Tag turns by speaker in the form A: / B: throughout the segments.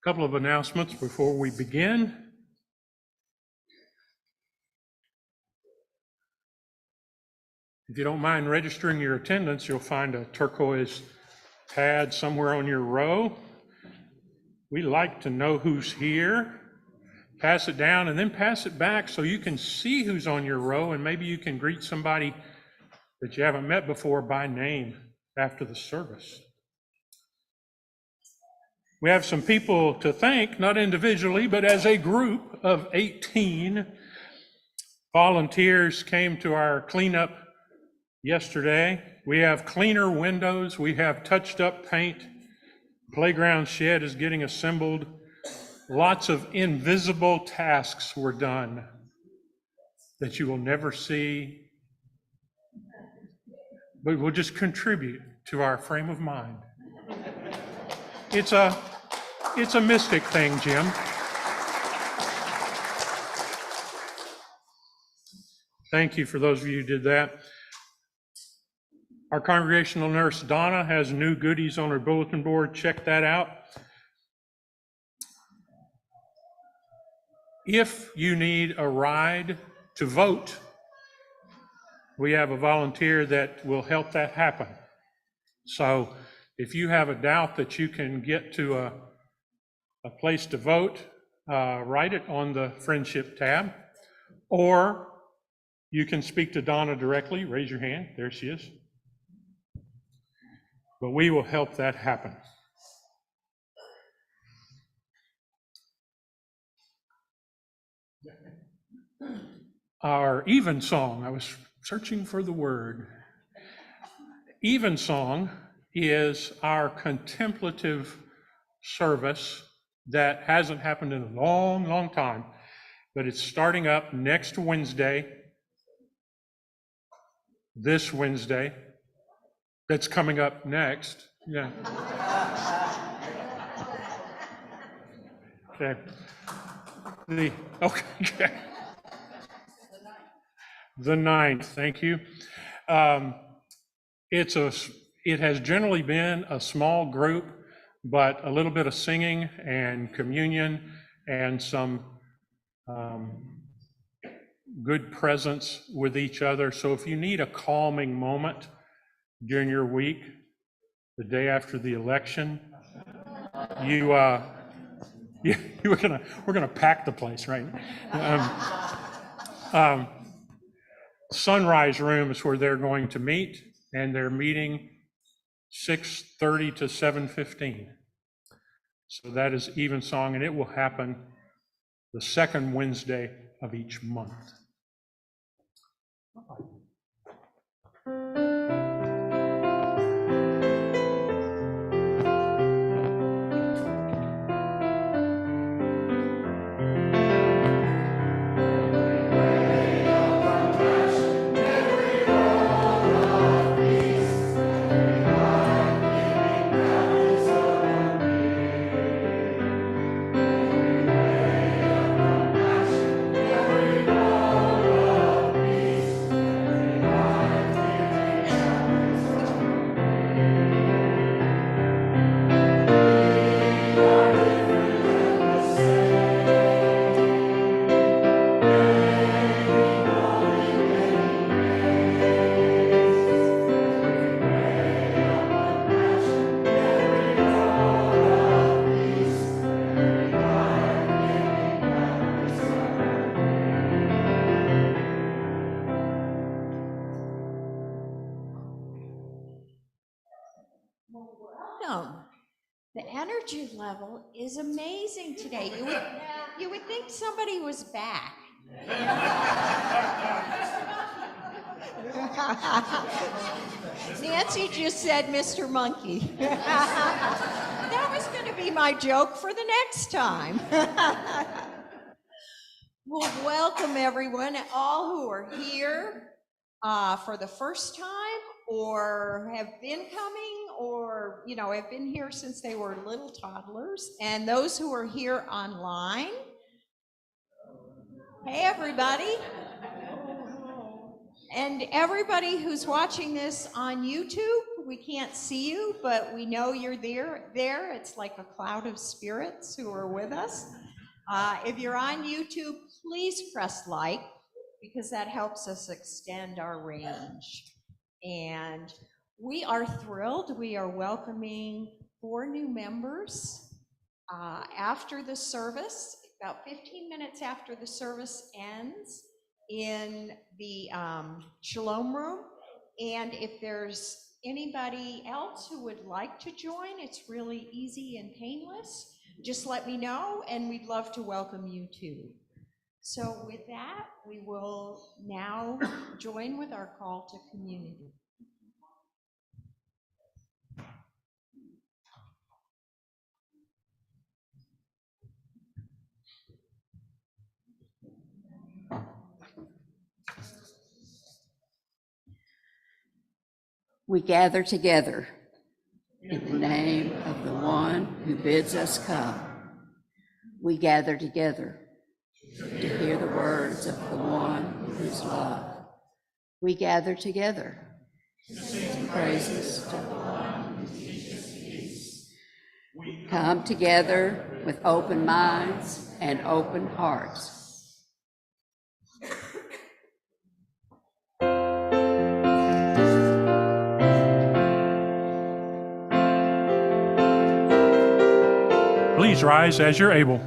A: Couple of announcements before we begin. If you don't mind registering your attendance, you'll find a turquoise pad somewhere on your row. We like to know who's here. Pass it down and then pass it back so you can see who's on your row, and maybe you can greet somebody that you haven't met before by name after the service. We have some people to thank, not individually, but as a group of 18 volunteers came to our cleanup yesterday. We have cleaner windows, we have touched up paint, playground shed is getting assembled. Lots of invisible tasks were done that you will never see, but will just contribute to our frame of mind. It's a mystic thing, Jim. Thank you for those of you who did that. Our congregational nurse, Donna, has new goodies on her bulletin board. Check that out. If you need a ride to vote, we have a volunteer that will help that happen. So if you have a doubt that you can get to a place to vote, write it on the Friendship tab, or you can speak to Donna directly. Raise your hand. There she is. But we will help that happen. Our evensong, I was searching for the word. Evensong is our contemplative service that hasn't happened in a long, long time, but it's starting up next Wednesday, this Wednesday, that's coming up next. Yeah. Okay. Okay. The 9th, thank you. It has generally been a small group, but a little bit of singing and communion and some good presence with each other. So if you need a calming moment during your week, the day after the election, we're gonna pack the place, right? Sunrise Room is where they're going to meet, and they're meeting 6:30 to 7:15. So that is evensong, and it will happen the second Wednesday of each month.
B: energy level is amazing today. You would think somebody was back. Nancy just said Mr. Monkey. That was going to be my joke for the next time. Well, welcome everyone, all who are here for the first time or have been coming or, have been here since they were little toddlers, and those who are here online. Hey, everybody. And everybody who's watching this on YouTube, we can't see you, but we know you're there. It's like a cloud of spirits who are with us. If you're on YouTube, please press like, because that helps us extend our range. And we are thrilled. We are welcoming 4 new members after the service, about 15 minutes after the service ends, in the Shalom Room. And if there's anybody else who would like to join, it's really easy and painless. Just let me know, and we'd love to welcome you too. So with that, we will now join with our call to community.
C: We gather together in the name of the one who bids us come. We gather together to hear the words of the one whose love. We gather together to sing praises to the one who teaches peace. We come together with open minds and open hearts.
A: Please rise as you're able.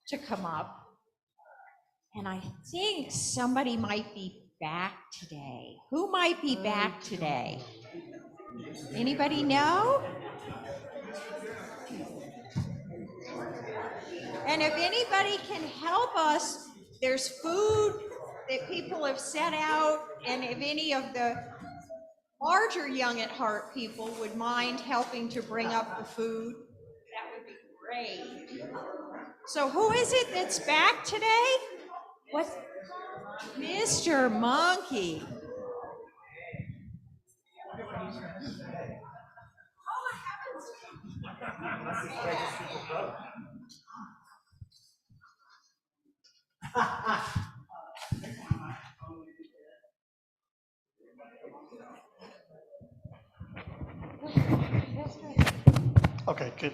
B: To come up, and I think somebody might be back today. Who might be back today? Anybody know? And if anybody can help us, there's food that people have set out, and if any of the larger Young at Heart people would mind helping to bring up the food, that would be great. So who is it that's back today? What? Mr. Monkey.
D: Okay, good.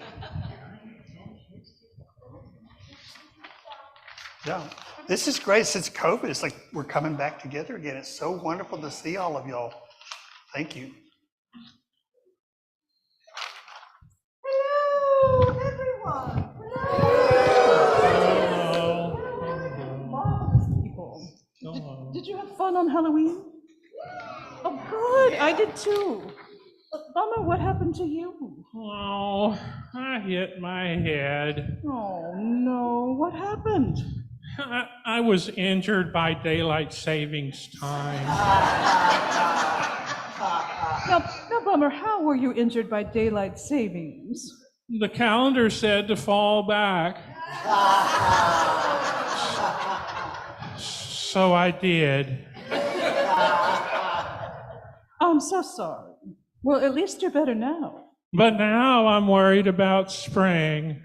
D: Yeah, this is great. Since COVID, it's like we're coming back together again. It's so wonderful to see all of y'all. Thank you.
B: Hello, everyone.
E: Marvelous people. Did you have fun on Halloween? Oh, good. I did too. Bummer, what happened to you?
A: Oh, I hit my head.
E: Oh, no. What happened?
A: I was injured by daylight savings time.
E: Now, Bummer, how were you injured by daylight savings?
A: The calendar said to fall back. So I did.
E: I'm so sorry. Well, at least you're better now.
A: But now I'm worried about spring.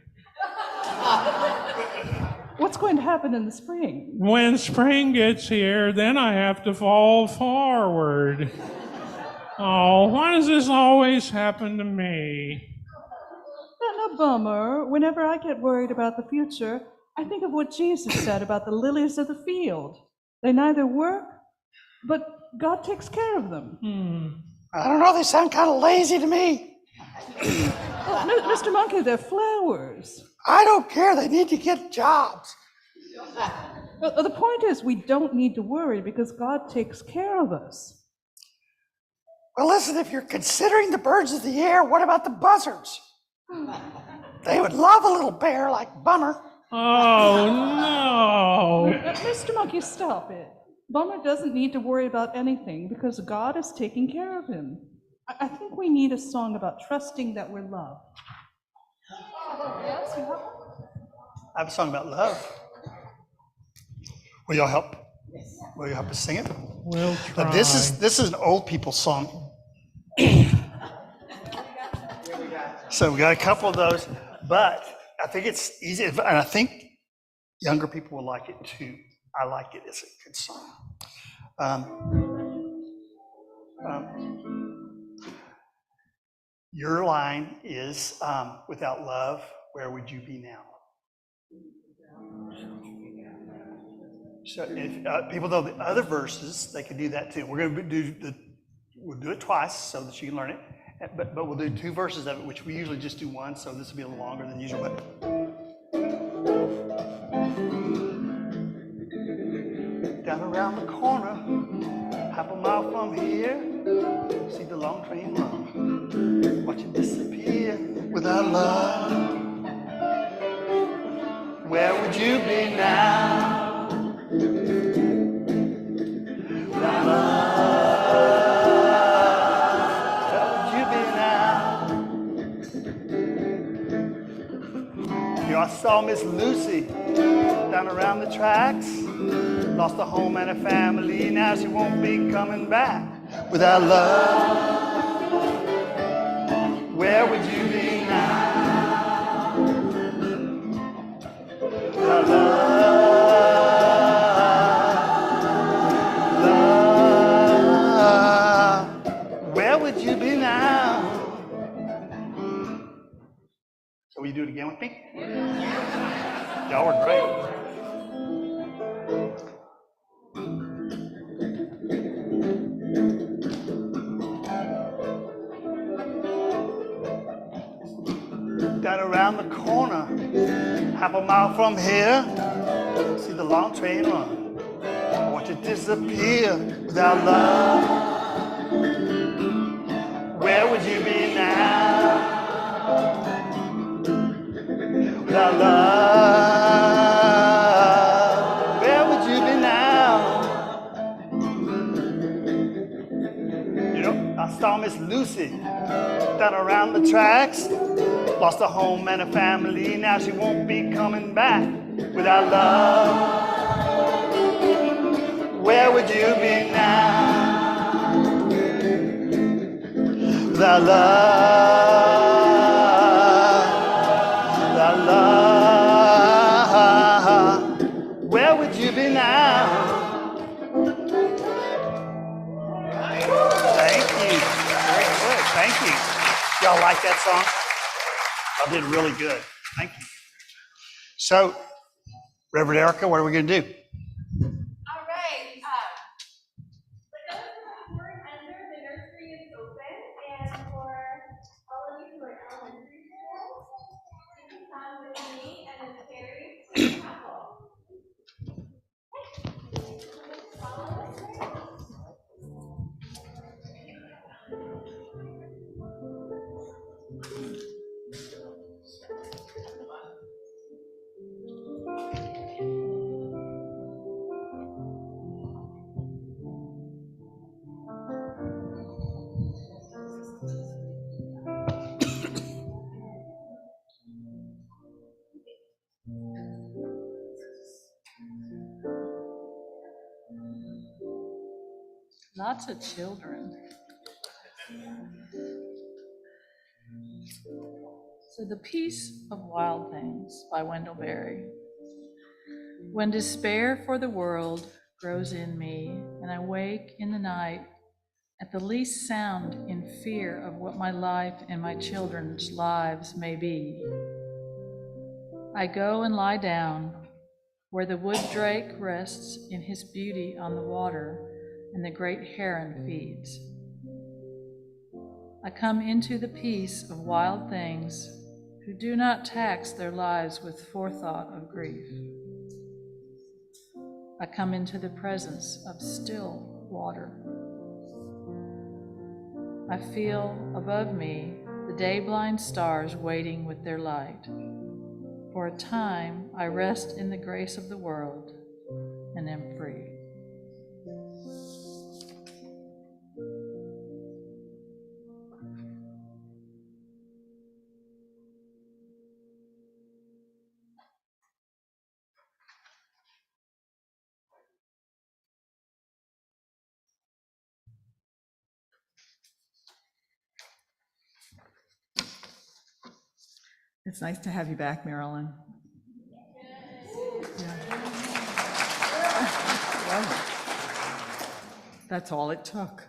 E: What's going to happen in the spring?
A: When spring gets here, then I have to fall forward. Oh, why does this always happen to me?
E: Now, Bummer, whenever I get worried about the future, I think of what Jesus said about the lilies of the field. They neither work, but God takes care of them.
D: I don't know, they sound kind of lazy to me.
E: Oh, Mr. Monkey, they're flowers.
D: I don't care, they need to get jobs.
E: Well, the point is, we don't need to worry because God takes care of us.
D: Well, listen, if you're considering the birds of the air, what about the buzzards? They would love a little bear like Bummer.
A: Oh, no.
E: Mr. Monkey, stop it. Bummer doesn't need to worry about anything because God is taking care of him. I think we need a song about trusting that we're loved. Yes, you have one?
D: I have a song about love. Will y'all help? Will you help us sing it?
A: We'll try.
D: Now, this is an old people song. So we got a couple of those, but I think it's easy, and I think younger people will like it too. I like it. It's a good song. Your line is, without love, where would you be now? So if people know the other verses, they can do that too. We're going to we'll do it twice so that you can learn it. But we'll do 2 verses of it, which we usually just do 1, so this will be a little longer than usual. But down around the corner, half a mile from here, see the long train run. Watch it disappear without love. Where would you be now? Without love. Where would you be now? You know, I saw Miss Lucy down around the tracks. Lost a home and a family, now she won't be coming back. Without love, where would you be now? Without love, where would you be now? So will you do it again with me? Y'all were great. Down around the corner, half a mile from here, see the long train run. I want you to disappear without love. Where would you be now? Without love, where would you be now? You know, I saw Miss Lucy down around the tracks. Lost a home and a family, now she won't be coming back. Without love, where would you be now? Without love, where would you be Thank you. Y'all like that song? I did really good. Thank you. So, Reverend Erica, what are we going to do?
F: All right. For those who weren't under, the nursery is open, and for all of you who are elementary schools, you can come with me and Miss Carrie to the chapel. Follow us.
G: Lots of children. So The Peace of Wild Things by Wendell Berry. When despair for the world grows in me, and I wake in the night at the least sound in fear of what my life and my children's lives may be, I go and lie down where the wood drake rests in his beauty on the water and the great heron feeds. I come into the peace of wild things who do not tax their lives with forethought of grief. I come into the presence of still water. I feel above me the day-blind stars waiting with their light. For a time, I rest in the grace of the world and am free.
H: It's nice to have you back, Marilyn. Well, that's all it took.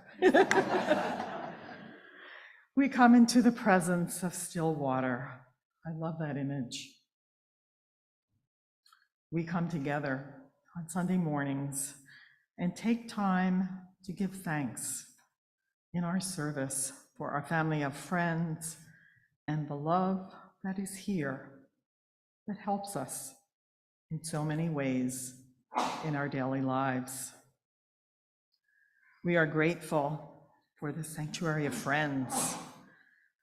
H: We come into the presence of still water. I love that image. We come together on Sunday mornings and take time to give thanks in our service for our family of friends and the love that is here that helps us in so many ways in our daily lives. We are grateful for the sanctuary of friends,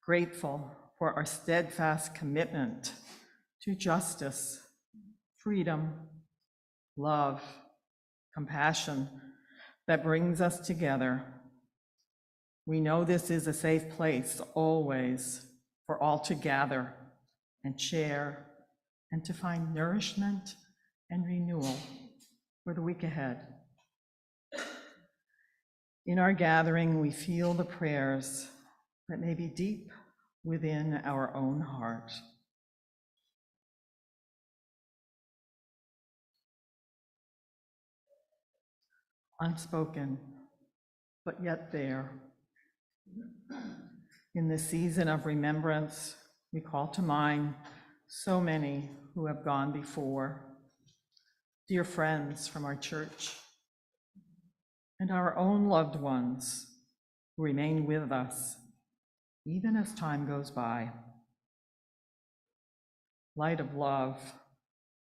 H: grateful for our steadfast commitment to justice, freedom, love, compassion that brings us together. We know this is a safe place always for all to gather and share and to find nourishment and renewal for the week ahead. In our gathering, we feel the prayers that may be deep within our own heart. Unspoken, but yet there. In this season of remembrance, we call to mind so many who have gone before, dear friends from our church, and our own loved ones who remain with us, even as time goes by. Light of love,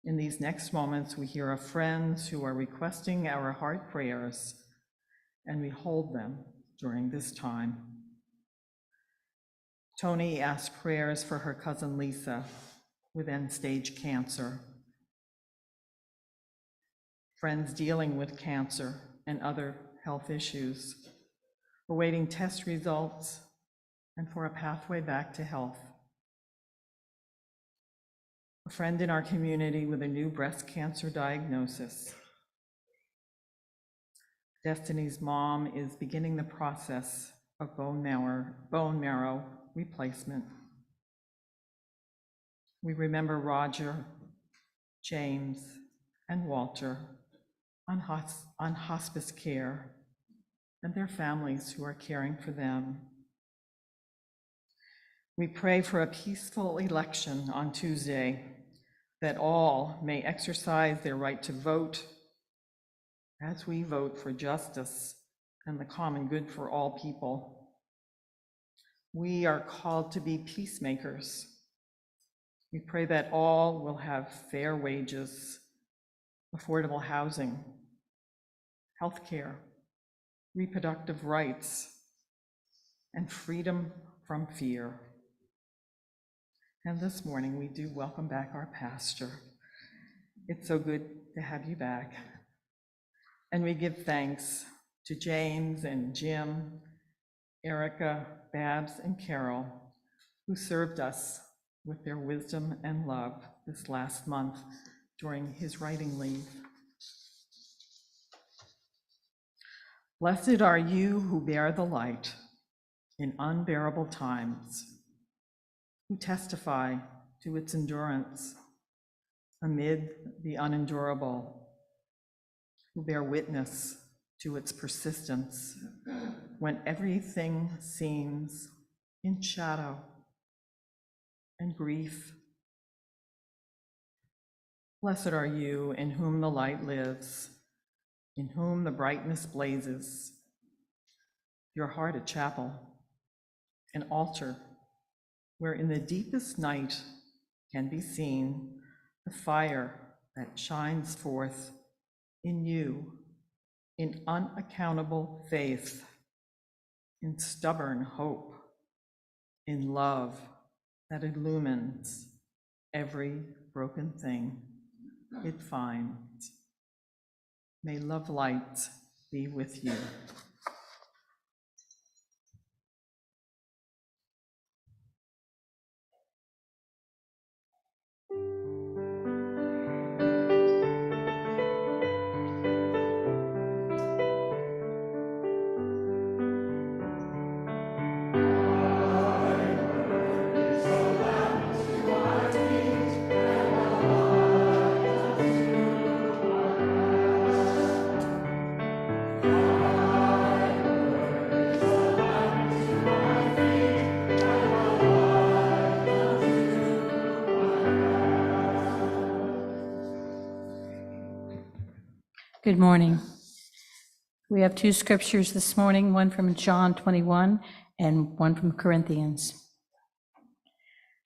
H: in these next moments, we hear of friends who are requesting our heart prayers, and we hold them during this time. Tony asked prayers for her cousin Lisa with end-stage cancer. Friends dealing with cancer and other health issues, awaiting test results and for a pathway back to health. A friend in our community with a new breast cancer diagnosis. Destiny's mom is beginning the process of bone marrow replacement. We remember Roger, James, and Walter on hospice care and their families who are caring for them. We pray for a peaceful election on Tuesday, that all may exercise their right to vote as we vote for justice and the common good for all people. We are called to be peacemakers. We pray that all will have fair wages, affordable housing, healthcare, reproductive rights, and freedom from fear. And this morning, we do welcome back our pastor. It's so good to have you back. And we give thanks to James and Jim, Erica, Babs, and Carol, who served us with their wisdom and love this last month during his writing leave. Blessed are you who bear the light in unbearable times, who testify to its endurance amid the unendurable, who bear witness to its persistence when everything seems in shadow and grief. Blessed are you in whom the light lives, in whom the brightness blazes, your heart a chapel, an altar, where in the deepest night can be seen the fire that shines forth in you, in unaccountable faith, in stubborn hope, in love that illumines every broken thing it finds. May love light be with you.
I: Good morning. We have two scriptures this morning, one from John 21 and one from Corinthians.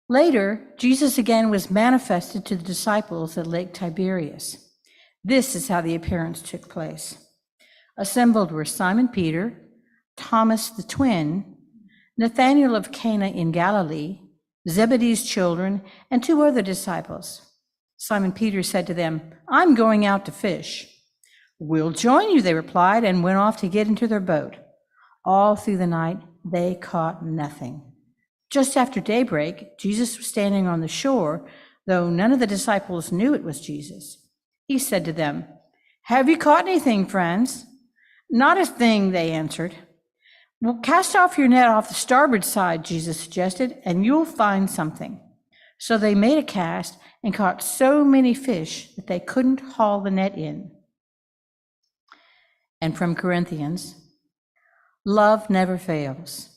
I: Later, Jesus again was manifested to the disciples at Lake Tiberias. This is how the appearance took place. Assembled were Simon Peter, Thomas the twin, Nathanael of Cana in Galilee, Zebedee's children, and two other disciples. Simon Peter said to them, "I'm going out to fish." "We'll join you," they replied, and went off to get into their boat. All through the night, they caught nothing. Just after daybreak, Jesus was standing on the shore, though none of the disciples knew it was Jesus. He said to them, "Have you caught anything, friends?" "Not a thing," they answered. "Well, cast off your net off the starboard side," Jesus suggested, "and you'll find something." So they made a cast and caught so many fish that they couldn't haul the net in. And from Corinthians, love never fails.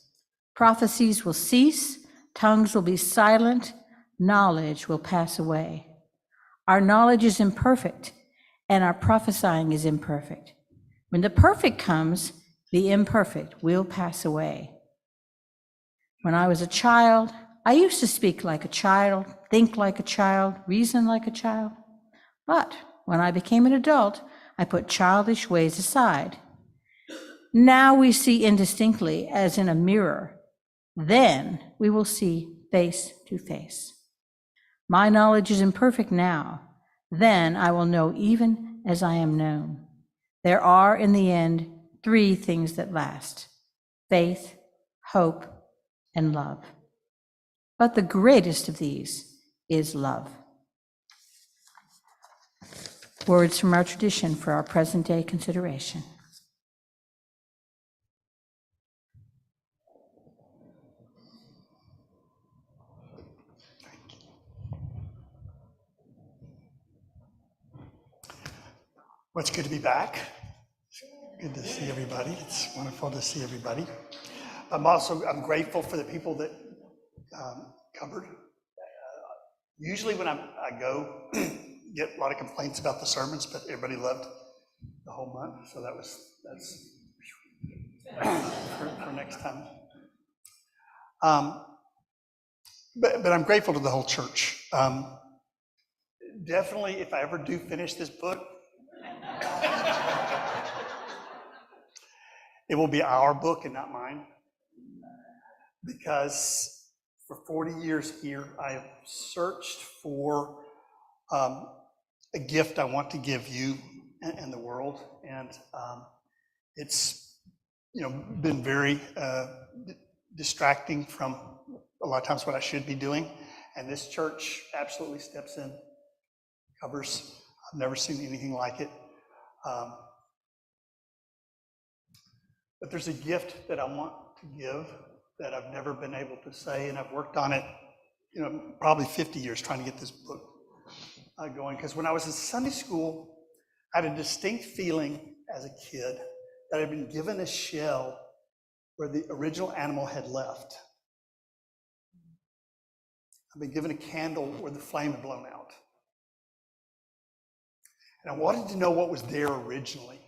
I: Prophecies will cease, tongues will be silent, knowledge will pass away. Our knowledge is imperfect, and our prophesying is imperfect. When the perfect comes, the imperfect will pass away. When I was a child, I used to speak like a child, think like a child, reason like a child. But when I became an adult, I put childish ways aside. Now we see indistinctly as in a mirror. Then we will see face to face. My knowledge is imperfect now. Then I will know even as I am known. There are, in the end, three things that last: faith, hope, and love. But the greatest of these is love. Words from our tradition for our present day consideration.
D: Well, it's good to be back. Good to see everybody. It's wonderful to see everybody. I'm grateful for the people that cupboard. Usually when I go, get a lot of complaints about the sermons, but everybody loved the whole month, so that's for next time. But I'm grateful to the whole church. Definitely, if I ever do finish this book, it will be our book and not mine, because for 40 years here, I have searched for a gift I want to give you and the world, and it's been very distracting from a lot of times what I should be doing, and this church absolutely steps in, covers. I've never seen anything like it. But there's a gift that I want to give that I've never been able to say, and I've worked on it, probably 50 years trying to get this book going. Because when I was in Sunday school, I had a distinct feeling as a kid that I'd been given a shell where the original animal had left. I've been given a candle where the flame had blown out. And I wanted to know what was there originally.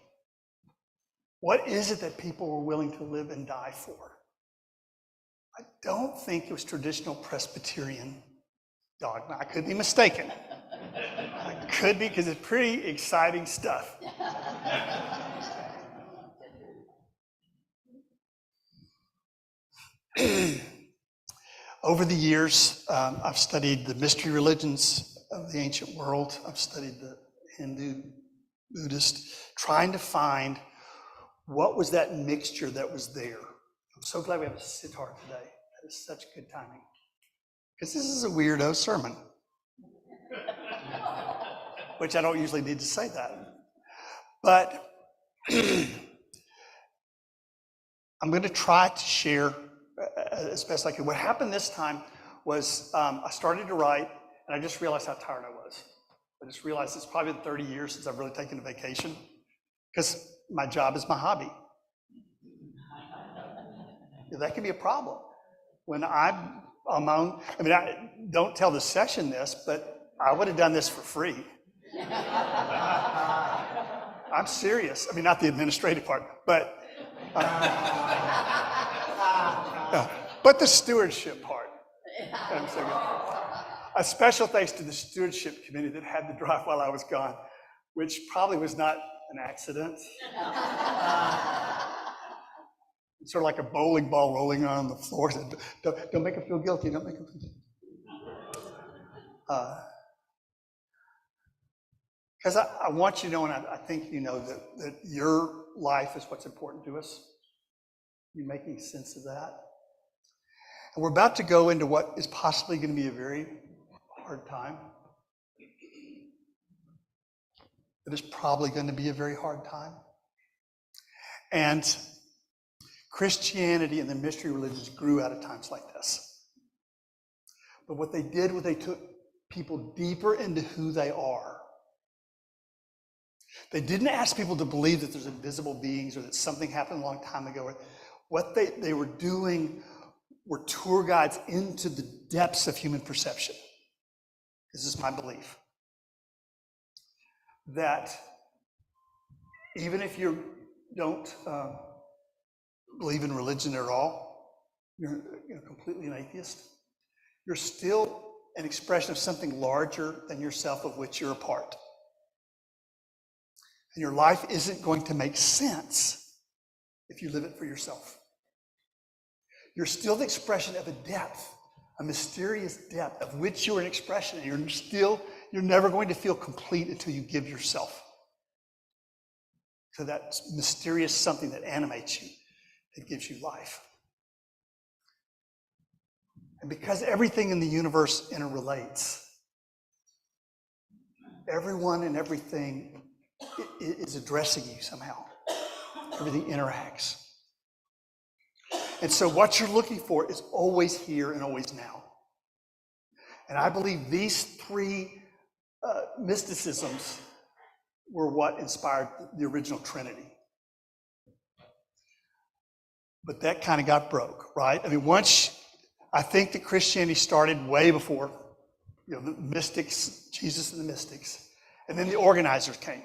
D: What is it that people were willing to live and die for? I don't think it was traditional Presbyterian dogma. I could be mistaken. I could be, because it's pretty exciting stuff. Over the years, I've studied the mystery religions of the ancient world. I've studied the Hindu, Buddhist, trying to find what was that mixture that was there. I'm so glad we have a sitar today. That is such good timing. Because this is a weirdo sermon. Which I don't usually need to say that. But I'm going to try to share as best I can. What happened this time was I started to write, and I just realized how tired I was. I just realized it's probably been 30 years since I've really taken a vacation, because my job is my hobby. That can be a problem. When I'm on my own, I don't tell the session this, but I would have done this for free. I'm serious. Not the administrative part, but the stewardship part. A special thanks to the stewardship committee that had the drive while I was gone, which probably was not an accident. It's sort of like a bowling ball rolling on the floor. Don't make them feel guilty. Don't make them feel guilty. Because I want you to know, and I think you know, that your life is what's important to us. You making sense of that? And we're about to go into what is possibly going to be a very hard time. It is probably going to be a very hard time. And Christianity and the mystery religions grew out of times like this. But what they did was they took people deeper into who they are. They didn't ask people to believe that there's invisible beings or that something happened a long time ago. What they were doing were tour guides into the depths of human perception. This is my belief. That even if you don't believe in religion at all, you're completely an atheist, you're still an expression of something larger than yourself of which you're a part. And your life isn't going to make sense if you live it for yourself. You're still the expression of a depth, a mysterious depth of which you're an expression, and you're never going to feel complete until you give yourself to that mysterious something that animates you, that gives you life. And because everything in the universe interrelates, everyone and everything is addressing you somehow. Everything interacts. And so what you're looking for is always here and always now. And I believe these three mysticisms were what inspired the original Trinity. But that kind of got broke, right? Once I think that Christianity started way before, the mystics, Jesus and the mystics, and then the organizers came,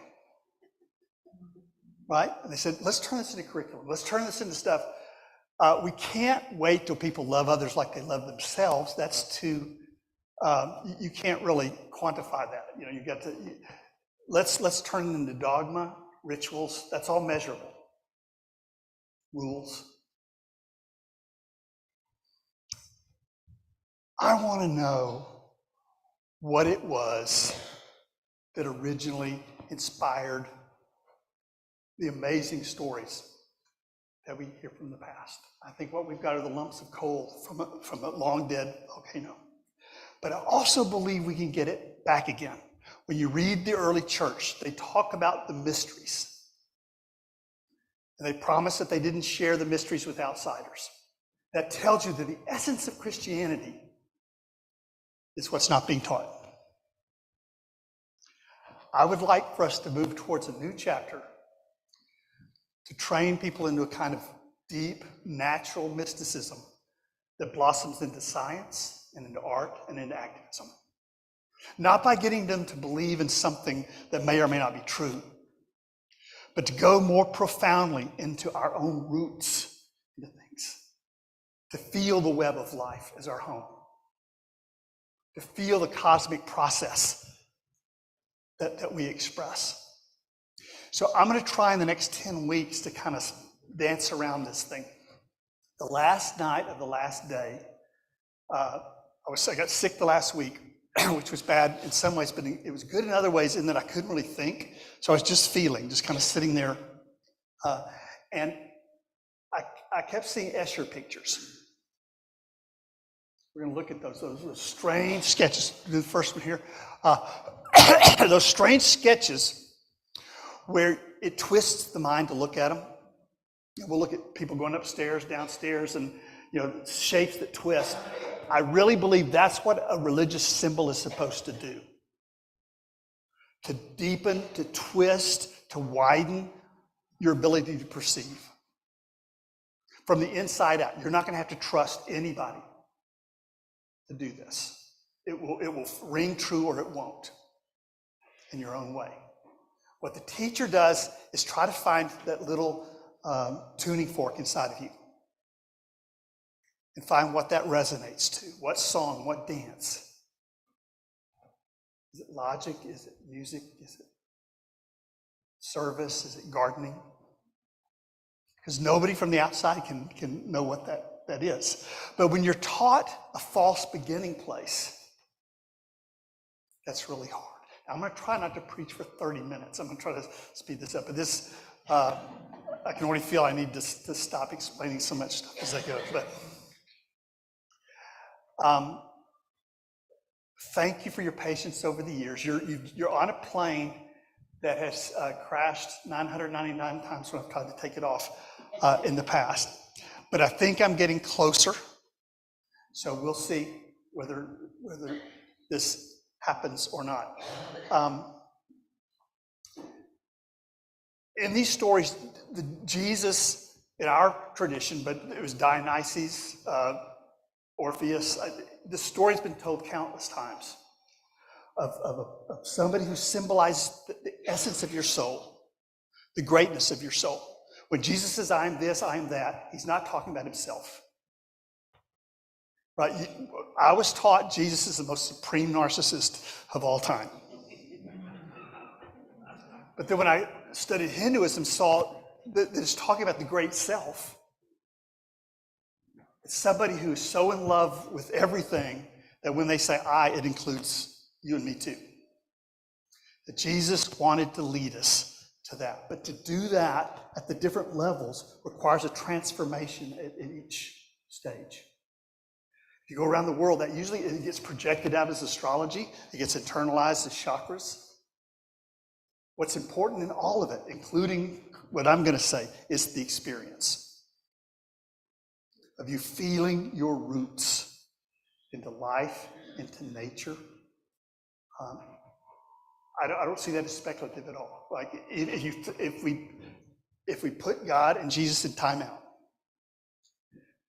D: right? And they said, let's turn this into curriculum. Let's turn this into stuff. We can't wait till people love others like they love themselves. That's too, you can't really quantify that. You got to, let's turn it into dogma, rituals. That's all measurable. Rules. I want to know what it was that originally inspired the amazing stories that we hear from the past. I think what we've got are the lumps of coal from a long dead volcano. But I also believe we can get it back again. When you read the early church, they talk about the mysteries. And they promise that they didn't share the mysteries with outsiders. That tells you that the essence of Christianity is what's not being taught. I would like for us to move towards a new chapter to train people into a kind of deep, natural mysticism that blossoms into science and into art and into activism. Not by getting them to believe in something that may or may not be true, but to go more profoundly into our own roots, into things, to feel the web of life as our home, to feel the cosmic process that we express. So I'm going to try in the next 10 weeks to kind of dance around this thing. The last night of the last day, I got sick the last week, which was bad in some ways, but it was good in other ways in that I couldn't really think. So I was just feeling, just kind of sitting there. And I kept seeing Escher pictures. We're going to look at those strange sketches. The first one here. Those strange sketches where it twists the mind to look at them. We'll look at people going upstairs, downstairs, and shapes that twist. I really believe that's what a religious symbol is supposed to do. To deepen, to twist, to widen your ability to perceive. From the inside out. You're not going to have to trust anybody to do this. It will ring true or it won't in your own way. What the teacher does is try to find that little tuning fork inside of you and find what that resonates to. What song, what dance? Is it logic? Is it music? Is it service? Is it gardening? Because nobody from the outside can know what that is. But when you're taught a false beginning place, that's really hard. I'm going to try not to preach for 30 minutes. I'm going to try to speed this up. But this, I can already feel I need to stop explaining so much stuff as I go. But thank you for your patience over the years. You're on a plane that has crashed 999 times when I've tried to take it off in the past. But I think I'm getting closer. So we'll see whether this happens or not. In these stories, Jesus, in our tradition, but it was Dionysus, Orpheus, the story's been told countless times of somebody who symbolizes the essence of your soul, the greatness of your soul. When Jesus says, I am this, I am that, he's not talking about himself. Right? I was taught Jesus is the most supreme narcissist of all time. But then when I studied Hinduism, saw that it's talking about the great self. It's somebody who is so in love with everything that when they say I, it includes you and me too. That Jesus wanted to lead us to that. But to do that at the different levels requires a transformation at each stage. If you go around the world, that usually it gets projected out as astrology. It gets internalized as chakras. What's important in all of it, including what I'm going to say, is the experience of you feeling your roots into life, into nature. I don't see that as speculative at all. Like if we put God and Jesus in timeout,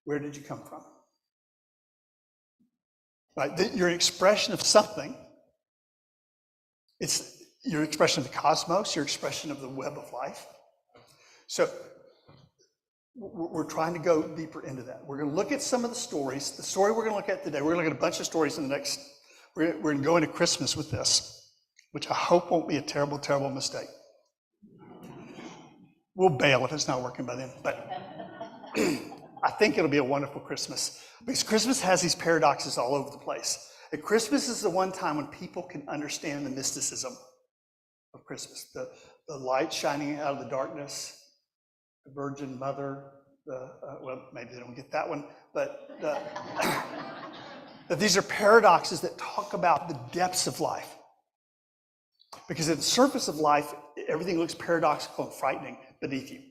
D: where did you come from? right? You're an expression of something. It's your expression of the cosmos, your expression of the web of life. So we're trying to go deeper into that. We're going to look at some of the stories. The story we're going to look at today, we're going to look at a bunch of stories in the next, we're going to go into Christmas with this, which I hope won't be a terrible, terrible mistake. We'll bail if it's not working by then, but I think it'll be a wonderful Christmas, because Christmas has these paradoxes all over the place. And Christmas is the one time when people can understand the mysticism of Christmas, the light shining out of the darkness, the Virgin Mother, well, maybe they don't get that one, but that these are paradoxes that talk about the depths of life. Because at the surface of life, everything looks paradoxical and frightening beneath you.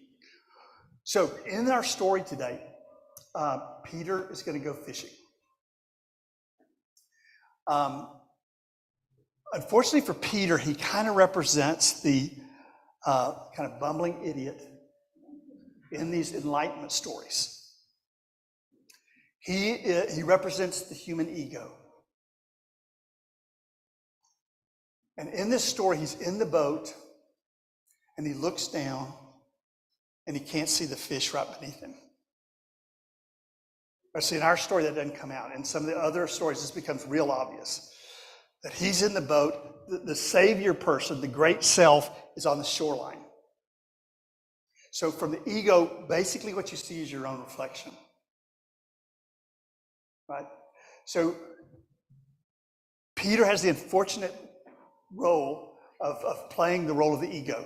D: So in our story today, Peter is going to go fishing. Unfortunately for Peter, he kind of represents the kind of bumbling idiot in these enlightenment stories. He represents the human ego. And in this story, he's in the boat, and he looks down, and he can't see the fish right beneath him. But see, in our story, that doesn't come out. In some of the other stories, this becomes real obvious. That he's in the boat, the savior person, the great self, is on the shoreline. So from the ego, basically what you see is your own reflection. Right? So Peter has the unfortunate role of playing the role of the ego.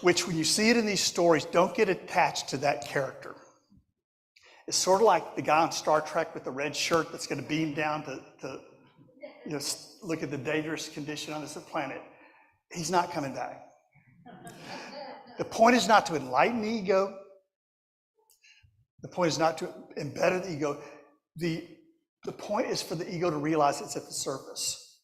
D: Which when you see it in these stories, don't get attached to that character. It's sort of like the guy on Star Trek with the red shirt that's going to beam down to look at the dangerous condition on this planet. He's not coming back. The point is not to enlighten the ego. The point is not to embetter the ego. The point is for the ego to realize it's at the surface.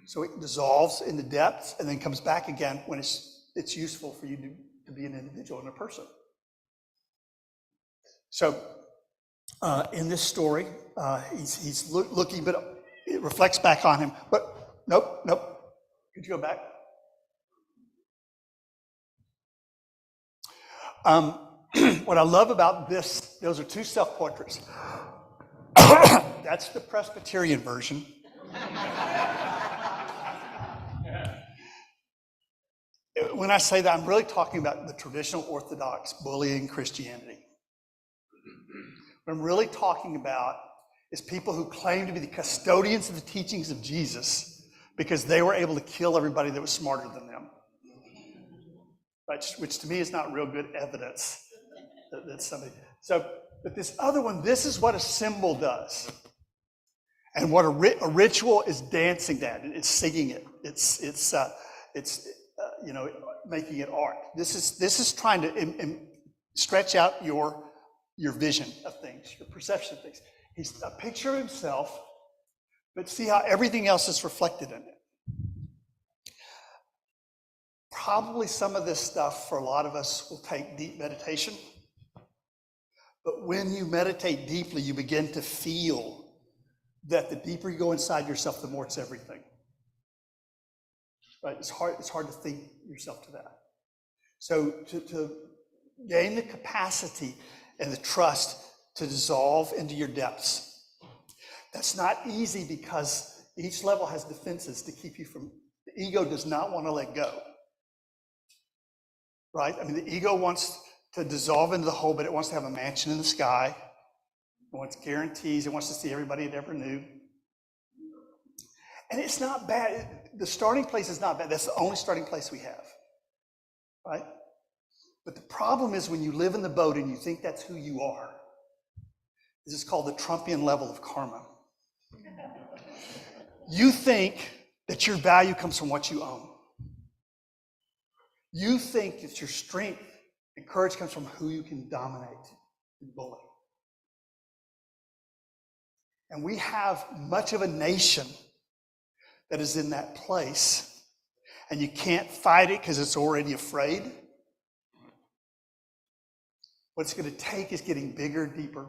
D: So it dissolves in the depths and then comes back again when it's useful for you to be an individual and a person. So in this story, he's looking, but it reflects back on him. But nope. Could you go back? What I love about this, those are two self-portraits. That's the Presbyterian version. When I say that, I'm really talking about the traditional Orthodox bullying Christianity. What I'm really talking about is people who claim to be the custodians of the teachings of Jesus because they were able to kill everybody that was smarter than them. Which to me is not real good evidence that somebody. So, but this other one, this is what a symbol does. And what a ritual is dancing that. It's singing it. It's making it art. This is trying to stretch out your vision of things, your perception of things. He's a picture of himself, but see how everything else is reflected in it. Probably some of this stuff for a lot of us will take deep meditation. But when you meditate deeply, you begin to feel that the deeper you go inside yourself, the more it's everything. Right? It's hard to think yourself to that. So to gain the capacity and the trust to dissolve into your depths, that's not easy because each level has defenses to keep you from, the ego does not want to let go. Right? I mean, the ego wants to dissolve into the whole, but it wants to have a mansion in the sky. It wants guarantees. It wants to see everybody it ever knew. And it's not bad. The starting place is not bad. That's the only starting place we have. Right? But the problem is when you live in the boat and you think that's who you are. This is called the Trumpian level of karma. You think that your value comes from what you own. You think that your strength and courage comes from who you can dominate and bully. And we have much of a nation that is in that place, and you can't fight it because it's already afraid. What it's going to take is getting bigger, deeper,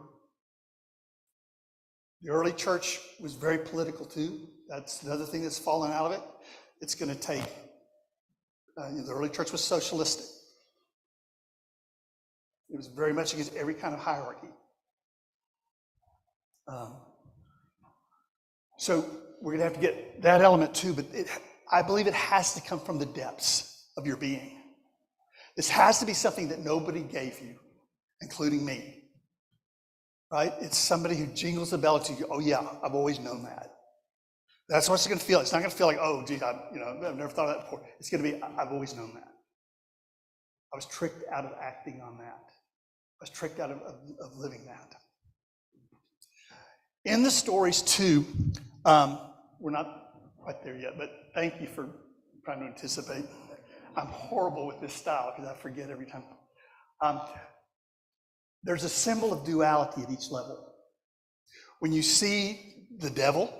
D: The early church was very political too. That's another thing that's fallen out of it. It's going to take, the early church was socialistic. It was very much against every kind of hierarchy. So we're going to have to get that element too, but I believe it has to come from the depths of your being. This has to be something that nobody gave you, including me. Right? It's somebody who jingles the bell to you. Oh yeah, I've always known that. That's what it's going to feel. It's not going to feel like, oh, gee, I've never thought of that before. It's going to be, I've always known that. I was tricked out of acting on that. I was tricked out of living that. In the stories too, we're not quite there yet, but thank you for trying to anticipate. I'm horrible with this style because I forget every time. There's a symbol of duality at each level. When you see the devil,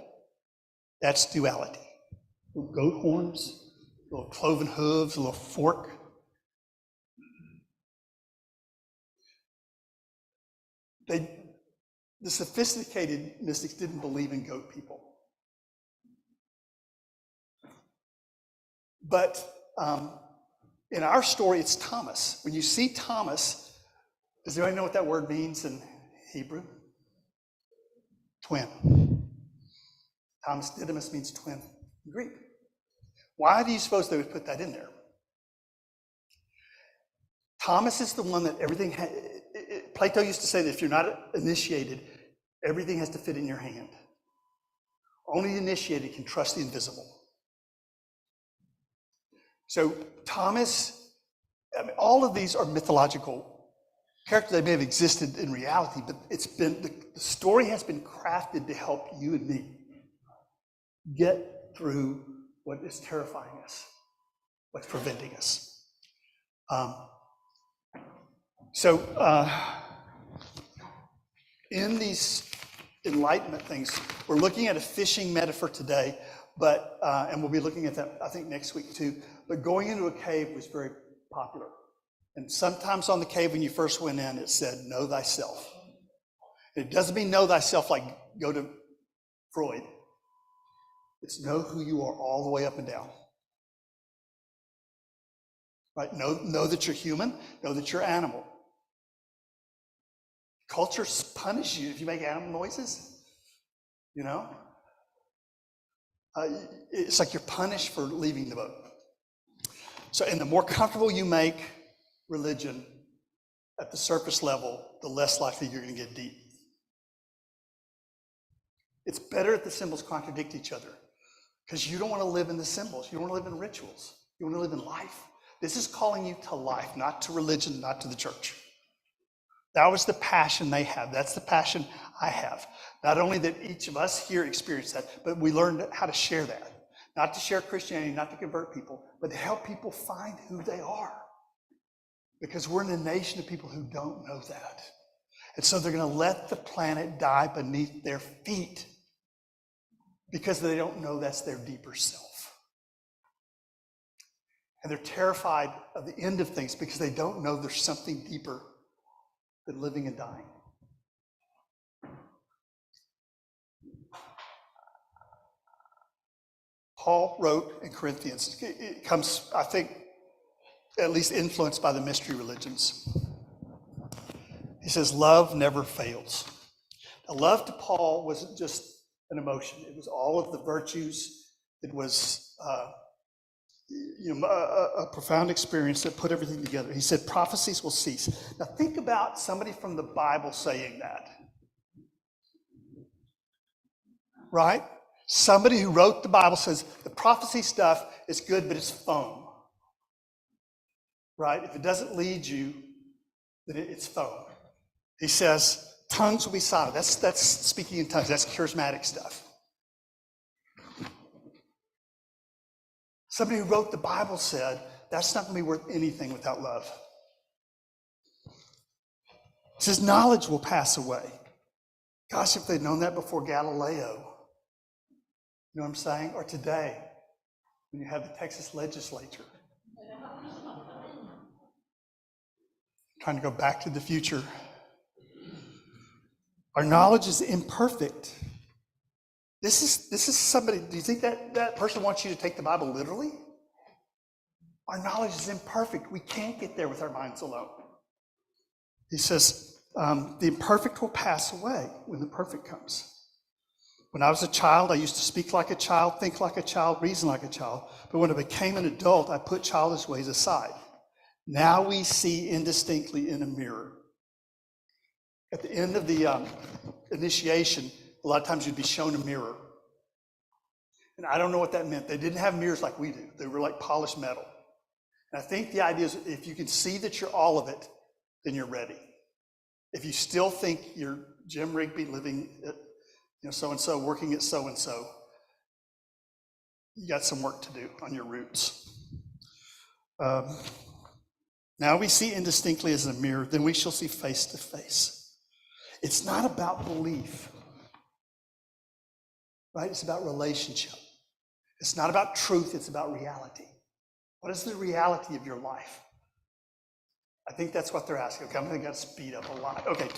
D: that's duality. Little goat horns, little cloven hooves, a little fork. The sophisticated mystics didn't believe in goat people. But in our story, it's Thomas. When you see Thomas, does anybody know what that word means in Hebrew? Twin. Thomas Didymus means twin in Greek. Why do you suppose they would put that in there? Thomas is the one that everything, Plato used to say that if you're not initiated, everything has to fit in your hand. Only the initiated can trust the invisible. So Thomas, all of these are mythological characters. They may have existed in reality, but it's been, the story has been crafted to help you and me get through what is terrifying us, what's preventing us. In these enlightenment things, we're looking at a fishing metaphor today, but and we'll be looking at that, I think, next week too. But going into a cave was very popular. And sometimes on the cave when you first went in, it said, know thyself. It doesn't mean know thyself like go to Freud. It's know who you are all the way up and down. Right? Know that you're human, know that you're animal. Culture punishes you if you make animal noises, you know? It's like you're punished for leaving the boat. So, and the more comfortable you make religion at the surface level, the less likely you're going to get deep. It's better if the symbols contradict each other because you don't want to live in the symbols. You don't want to live in rituals. You want to live in life. This is calling you to life, not to religion, not to the church. That was the passion they have. That's the passion I have. Not only that each of us here experienced that, but we learned how to share that. Not to share Christianity, not to convert people, but to help people find who they are. Because we're in a nation of people who don't know that. And so they're going to let the planet die beneath their feet because they don't know that's their deeper self. And they're terrified of the end of things because they don't know there's something deeper than living and dying. Paul wrote in Corinthians, it comes, I think, at least influenced by the mystery religions. He says, love never fails. Now, love to Paul wasn't just an emotion. It was all of the virtues. It was a profound experience that put everything together. He said, prophecies will cease. Now think about somebody from the Bible saying that. Right? Somebody who wrote the Bible says, the prophecy stuff is good, but it's foam. Right? If it doesn't lead you, then it's foam. He says, tongues will be silent. That's speaking in tongues. That's charismatic stuff. Somebody who wrote the Bible said, that's not going to be worth anything without love. He says, knowledge will pass away. Gosh, if they'd known that before Galileo. You know what I'm saying? Or today, when you have the Texas legislature. Trying to go back to the future. Our knowledge is imperfect. This is somebody, do you think that person wants you to take the Bible literally? Our knowledge is imperfect. We can't get there with our minds alone. He says, the imperfect will pass away when the perfect comes. When I was a child, I used to speak like a child, think like a child, reason like a child. But when I became an adult, I put childish ways aside. Now we see indistinctly in a mirror. At the end of the initiation, a lot of times you'd be shown a mirror. And I don't know what that meant. They didn't have mirrors like we do. They were like polished metal. And I think the idea is if you can see that you're all of it, then you're ready. If you still think you're Jim Rigby living at so-and-so, working at so-and-so, you got some work to do on your roots. Now we see indistinctly as in a mirror, then we shall see face to face. It's not about belief, right? It's about relationship. It's not about truth, it's about reality. What is the reality of your life? I think that's what they're asking. Okay, I'm going to speed up a lot. Okay.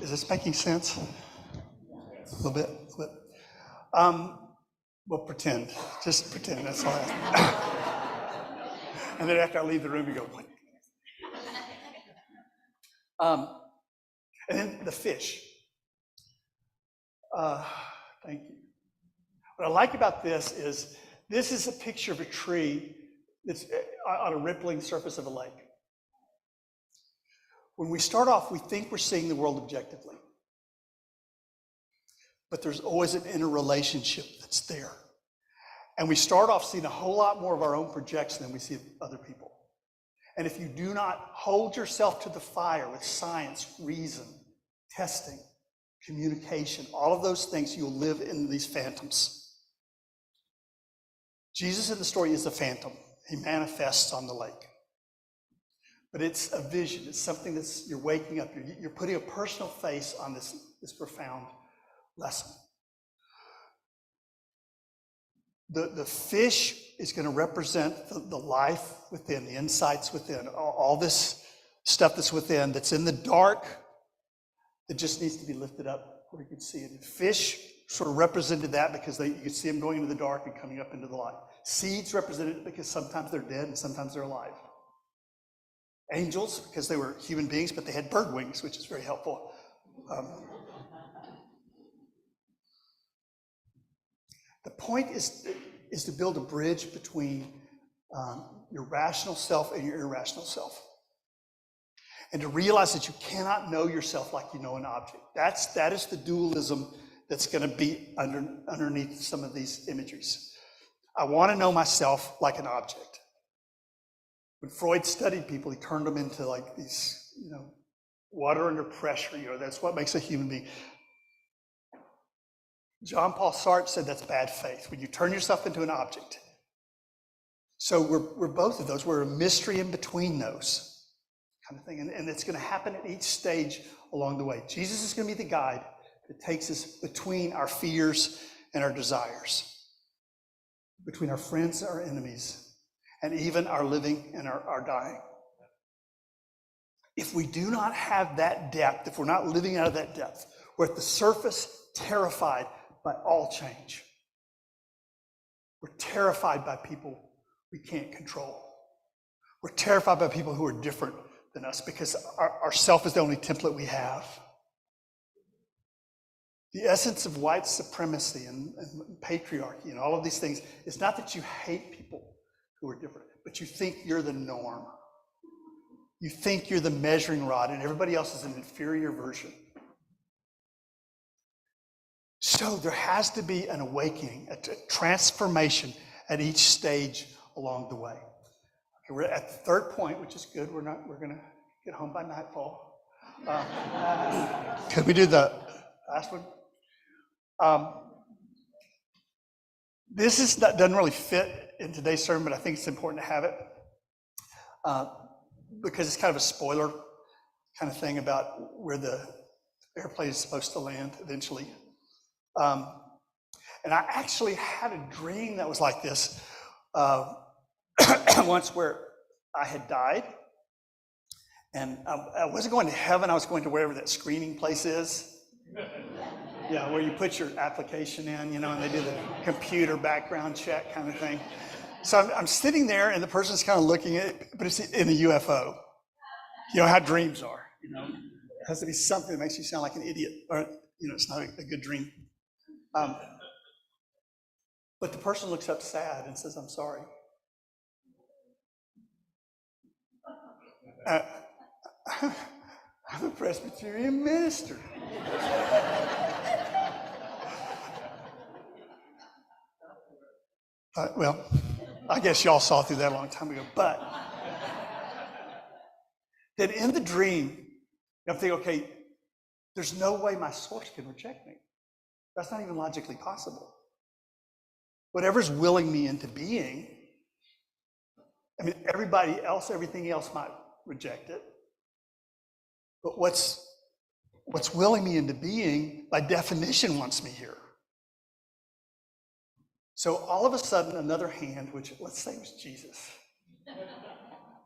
D: Is this making sense? A little bit? Well, pretend. Just pretend. That's all I have. And then after I leave the room, you go, what? And then the fish. Thank you. What I like about this is a picture of a tree that's on a rippling surface of a lake. When we start off, we think we're seeing the world objectively. But there's always an interrelationship that's there. And we start off seeing a whole lot more of our own projection than we see of other people. And if you do not hold yourself to the fire with science, reason, testing, communication, all of those things, you'll live in these phantoms. Jesus in the story is a phantom. He manifests on the lake. But it's a vision. It's something that's, you're waking up. You're putting a personal face on this profound lesson. The fish is going to represent the life within, the insights within, all this stuff that's within, that's in the dark, that just needs to be lifted up where you can see it. And fish sort of represented that because you could see them going into the dark and coming up into the light. Seeds represented it because sometimes they're dead and sometimes they're alive. Angels, because they were human beings, but they had bird wings, which is very helpful. The point is to build a bridge between your rational self and your irrational self. And to realize that you cannot know yourself like you know an object. That is the dualism that's going to be underneath some of these imageries. I want to know myself like an object. When Freud studied people, he turned them into like these, water under pressure. That's what makes a human being. John Paul Sartre said that's bad faith, when you turn yourself into an object. So we're both of those. We're a mystery in between those kind of thing. And it's going to happen at each stage along the way. Jesus is going to be the guide that takes us between our fears and our desires, between our friends and our enemies, and even our living and our dying. If we do not have that depth, if we're not living out of that depth, we're at the surface terrified by all change. We're terrified by people we can't control. We're terrified by people who are different than us because our self is the only template we have. The essence of white supremacy and patriarchy and all of these things is not that you hate people who are different, but you think you're the norm. You think you're the measuring rod and everybody else is an inferior version. So there has to be an awakening, a transformation at each stage along the way. Okay, we're at the third point, which is good. We're going to get home by nightfall. Could we do the last one? This doesn't really fit in today's sermon, but I think it's important to have it because it's kind of a spoiler kind of thing about where the airplane is supposed to land eventually. And I actually had a dream that was like this once, where I had died And I wasn't going to heaven, I was going to wherever that screening place is. Yeah, where you put your application in, and they do the computer background check kind of thing. So I'm sitting there and the person's kind of looking at it, but it's in a UFO. You know how dreams are, It has to be something that makes you sound like an idiot, or, it's not a good dream. But the person looks up sad and says, "I'm sorry." I'm a Presbyterian minister. Well, I guess y'all saw through that a long time ago, but then in the dream, I'm thinking, okay, there's no way my source can reject me. That's not even logically possible. Whatever's willing me into being, everybody else, everything else might reject it. But what's willing me into being, by definition, wants me here. So all of a sudden, another hand, which let's say was Jesus,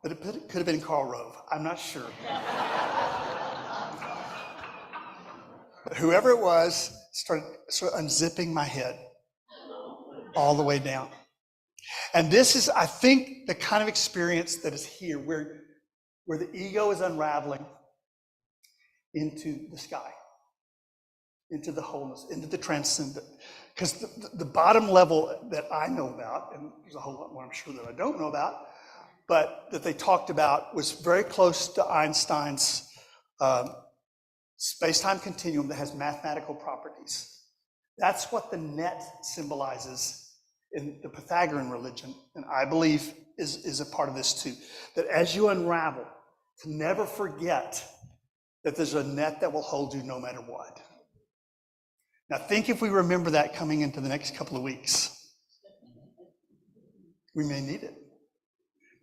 D: but it could have been Karl Rove, I'm not sure. But whoever it was started unzipping my head all the way down. And this is, I think, the kind of experience that is here, where the ego is unraveling into the sky, into the wholeness, into the transcendent. Because the bottom level that I know about, and there's a whole lot more I'm sure that I don't know about, but that they talked about was very close to Einstein's space-time continuum that has mathematical properties. That's what the net symbolizes in the Pythagorean religion, and I believe is a part of this too. That as you unravel, to never forget that there's a net that will hold you no matter what. Now think if we remember that coming into the next couple of weeks. We may need it.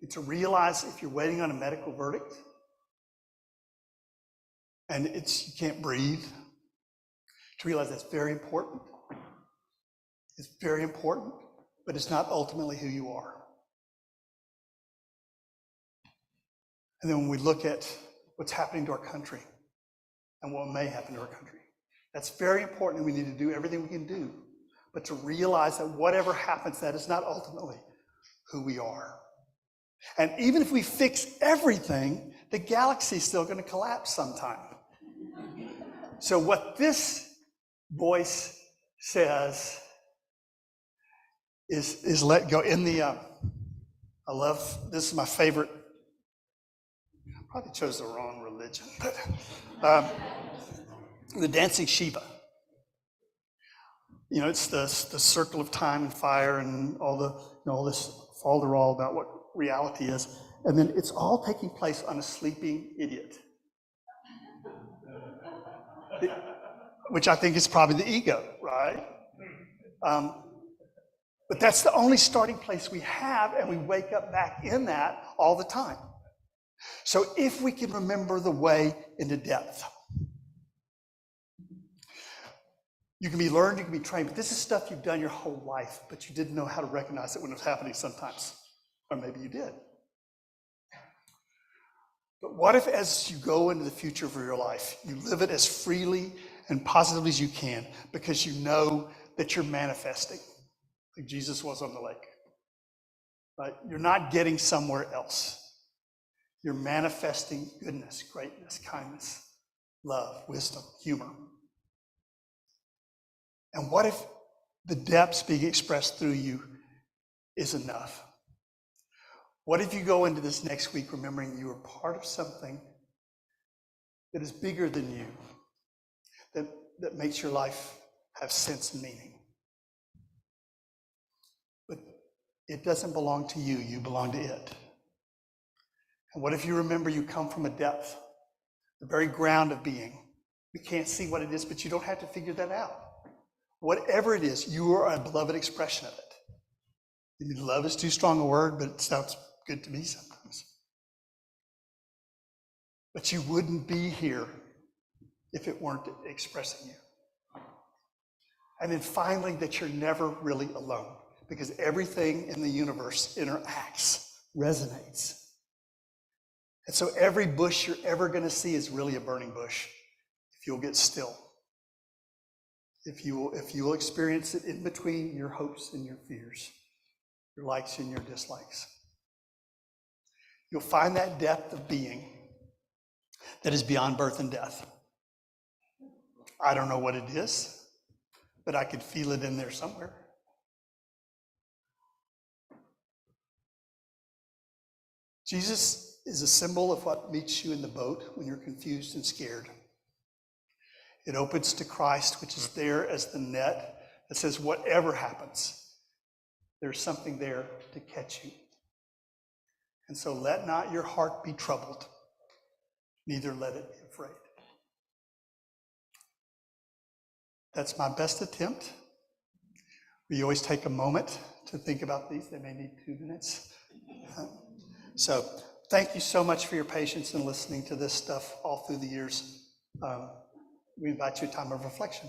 D: And to realize if you're waiting on a medical verdict and you can't breathe, to realize that's very important. It's very important, but it's not ultimately who you are. And then when we look at what's happening to our country and what may happen to our country, that's very important, and we need to do everything we can do. But to realize that whatever happens, that is not ultimately who we are. And even if we fix everything, the galaxy is still going to collapse sometime. So what this voice says is let go. In the, I love, this is my favorite, I probably chose the wrong religion, but the Dancing Shiva. It's the circle of time and fire and all this falderall about what reality is. And then it's all taking place on a sleeping idiot. Which I think is probably the ego, right? But that's the only starting place we have, and we wake up back in that all the time. So if we can remember the way into depth, you can be learned, you can be trained, but this is stuff you've done your whole life, but you didn't know how to recognize it when it was happening sometimes. Or maybe you did. But what if as you go into the future of your life, you live it as freely and positively as you can, because you know that you're manifesting, like Jesus was on the lake. Right? You're not getting somewhere else. You're manifesting goodness, greatness, kindness, love, wisdom, humor. And what if the depths being expressed through you is enough? What if you go into this next week remembering you are part of something that is bigger than you, that makes your life have sense and meaning? But it doesn't belong to you, you belong to it. And what if you remember you come from a depth, the very ground of being? You can't see what it is, but you don't have to figure that out. Whatever it is, you are a beloved expression of it. Love is too strong a word, but it sounds good to me sometimes. But you wouldn't be here if it weren't expressing you. And then finally, that you're never really alone, because everything in the universe interacts, resonates. And so every bush you're ever going to see is really a burning bush if you'll get still. If you will experience it in between your hopes and your fears, your likes and your dislikes. You'll find that depth of being that is beyond birth and death. I don't know what it is, but I could feel it in there somewhere. Jesus is a symbol of what meets you in the boat when you're confused and scared. It opens to Christ, which is there as the net that says, whatever happens, there's something there to catch you. And so let not your heart be troubled, neither let it be afraid. That's my best attempt. We always take a moment to think about these. They may need 2 minutes. So thank you so much for your patience in listening to this stuff all through the years. We invite you to a time of reflection.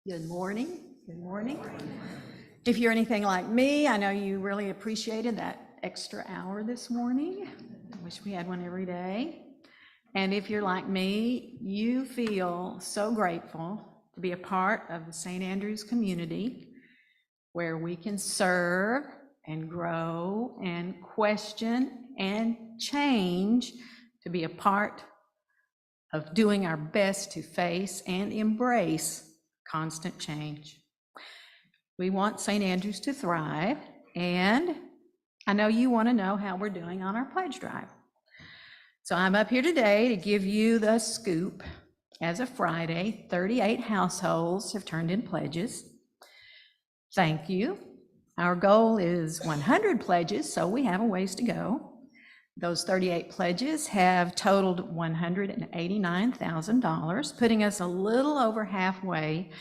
J: Good morning. Good morning. If you're anything like me, I know you really appreciated that extra hour this morning. I wish we had one every day. And if you're like me, you feel so grateful to be a part of the St. Andrews community where we can serve and grow and question and change to be a part of doing our best to face and embrace constant change. We want St. Andrews to thrive, and I know you want to know how we're doing on our pledge drive. So I'm up here today to give you the scoop. As of Friday, 38 households have turned in pledges. Thank you. Our goal is 100 pledges, so we have a ways to go. Those 38 pledges have totaled $189,000, putting us a little over halfway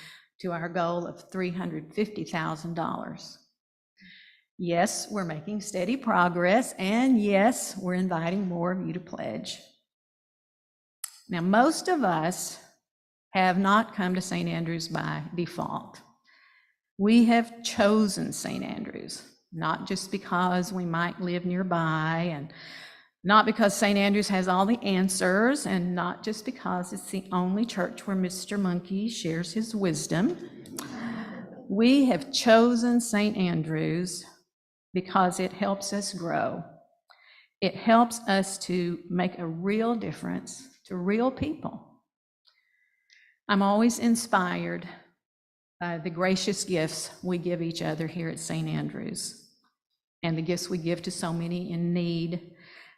J: to our goal of $350,000. Yes, we're making steady progress, and yes, we're inviting more of you to pledge. Now, most of us have not come to St. Andrews by default. We have chosen St. Andrews, not just because we might live nearby, and not because St. Andrews has all the answers, and not just because it's the only church where Mr. Monkey shares his wisdom. We have chosen St. Andrews because it helps us grow. It helps us to make a real difference to real people. I'm always inspired by the gracious gifts we give each other here at St. Andrews and the gifts we give to so many in need.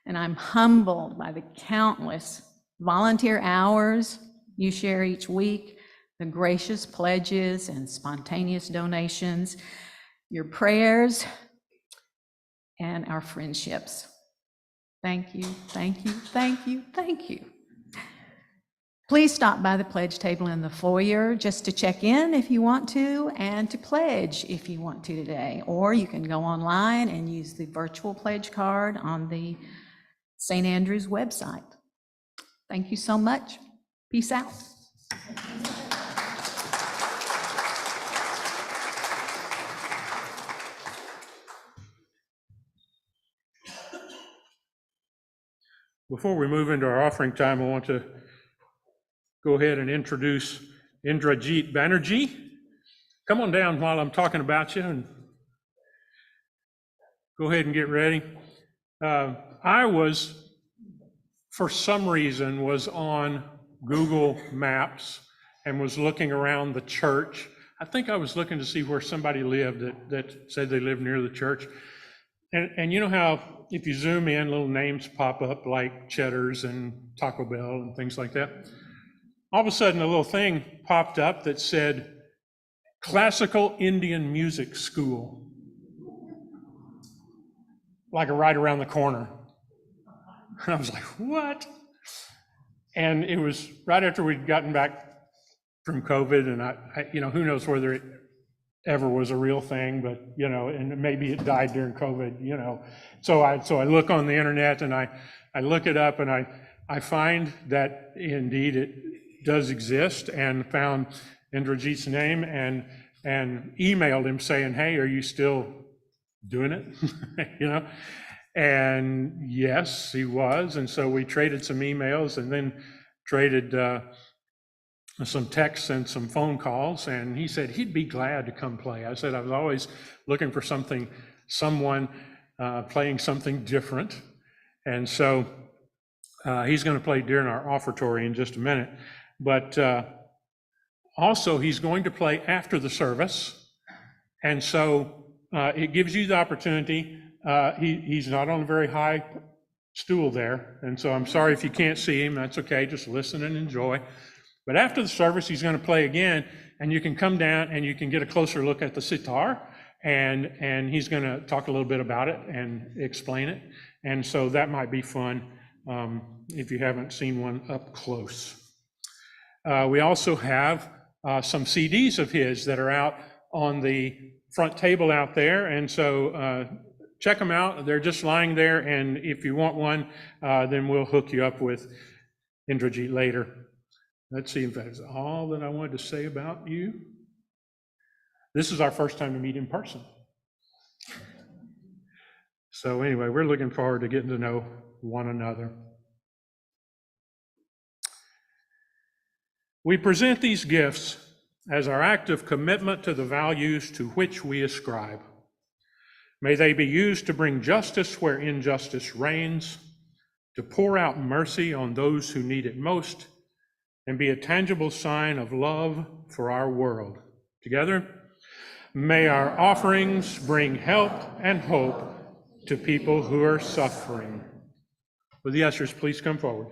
J: And I'm humbled by the countless volunteer hours you share each week, the gracious pledges and spontaneous donations, your prayers, and our friendships. Thank you, thank you, thank you, thank you. Please stop by the pledge table in the foyer just to check in if you want to, and to pledge if you want to today. Or you can go online and use the virtual pledge card on the St. Andrews website. Thank you so much. Peace out.
A: Before we move into our offering time, I want to go ahead and introduce Indrajit Banerjee. Come on down while I'm talking about you, and go ahead and get ready. I was, for some reason, was on Google Maps and was looking around the church. I think I was looking to see where somebody lived that said they lived near the church. And you know how if you zoom in, little names pop up like Cheddar's and Taco Bell and things like that? All of a sudden, a little thing popped up that said, Classical Indian Music School, like right around the corner. And I was like, what? And it was right after we'd gotten back from COVID, and I who knows whether it ever was a real thing, but, and maybe it died during COVID, So I look on the internet and I look it up, and I find that indeed it does exist, and found Indrajit's name and emailed him saying, hey, are you still doing it? And yes, he was. And so we traded some emails, and then traded some texts and some phone calls, and he said he'd be glad to come play. I said I was always looking for someone playing something different. And so he's going to play during our offertory in just a minute. But also he's going to play after the service. And so it gives you the opportunity. He's not on a very high stool there. And so I'm sorry if you can't see him. That's okay. Just listen and enjoy. But after the service, he's going to play again, and you can come down and you can get a closer look at the sitar, and he's going to talk a little bit about it and explain it. And so that might be fun if you haven't seen one up close. We also have some CDs of his that are out on the front table out there, and so check them out. They're just lying there, and if you want one, then we'll hook you up with Indrajit later. Let's see if that's all that I wanted to say about you. This is our first time to meet in person. So anyway, we're looking forward to getting to know one another. We present these gifts as our act of commitment to the values to which we ascribe. May they be used to bring justice where injustice reigns, to pour out mercy on those who need it most, and be a tangible sign of love for our world. Together, may our offerings bring help and hope to people who are suffering. Will the ushers please come forward?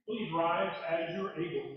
A: Please rise as you're able.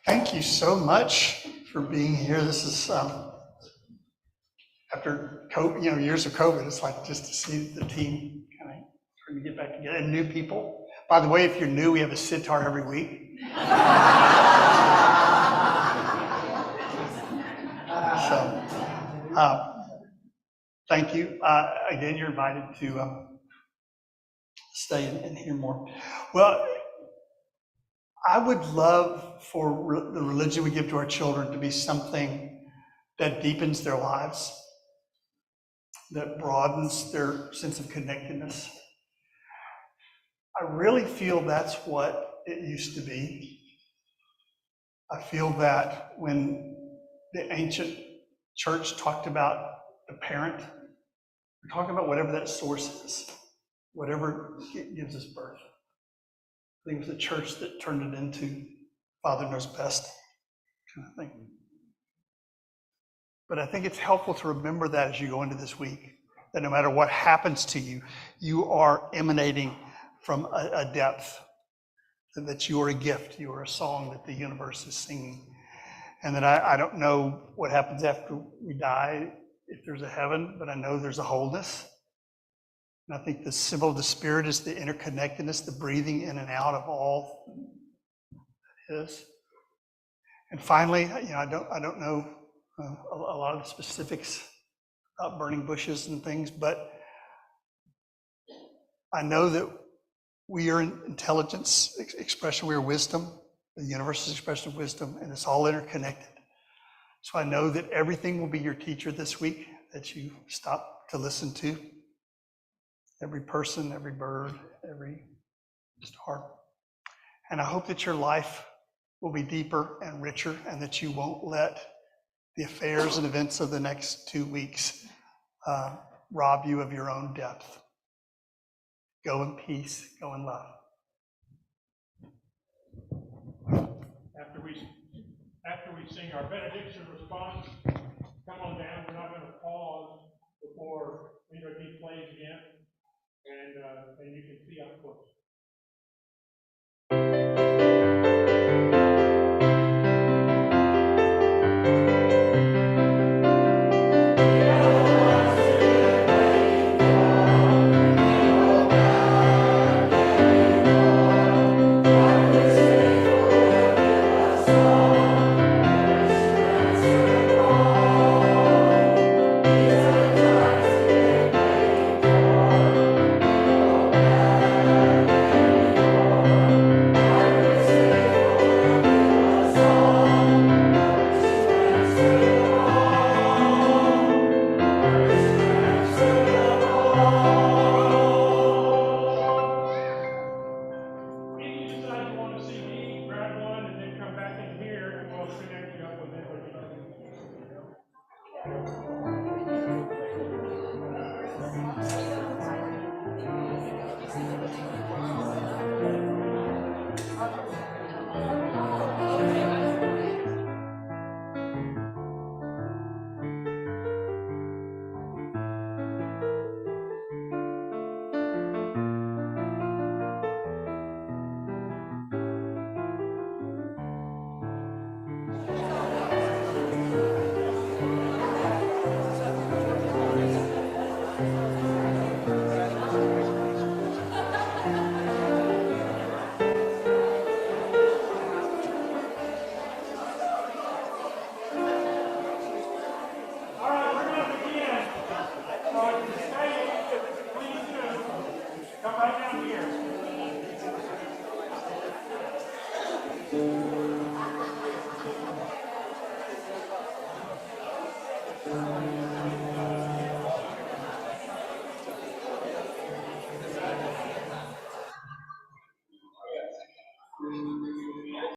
D: Thank you so much for being here. This is, after COVID, years of COVID, it's like just to see the team kind of trying to get back together, and new people. By the way, if you're new, we have a sitar every week. So, thank you. Again, you're invited to stay and hear more. Well, I would love for the religion we give to our children to be something that deepens their lives, that broadens their sense of connectedness. I really feel that's what it used to be. I feel that when the ancient church talked about the parent, We're talking about whatever that source is, whatever gives us birth. I think it was the church that turned it into Father knows best kind of thing. But I think it's helpful to remember that as you go into this week, that no matter what happens to you, you are emanating from a depth, and that you are a gift, you are a song that the universe is singing. And that I don't know what happens after we die, if there's a heaven, but I know there's a wholeness. And I think the symbol of the Spirit is the interconnectedness, the breathing in and out of all that is. And finally, I don't know a lot of the specifics about burning bushes and things, but I know that we are intelligence expression, we are wisdom, the universe's expression of wisdom, and it's all interconnected. So I know that everything will be your teacher this week that you stop to listen to. Every person, every bird, every star. And I hope that your life will be deeper and richer, and that you won't let the affairs and events of the next 2 weeks rob you of your own depth. Go in peace, go in love.
A: After we sing our benediction response, come on down. We're not going to pause before he plays again, and you can see up close.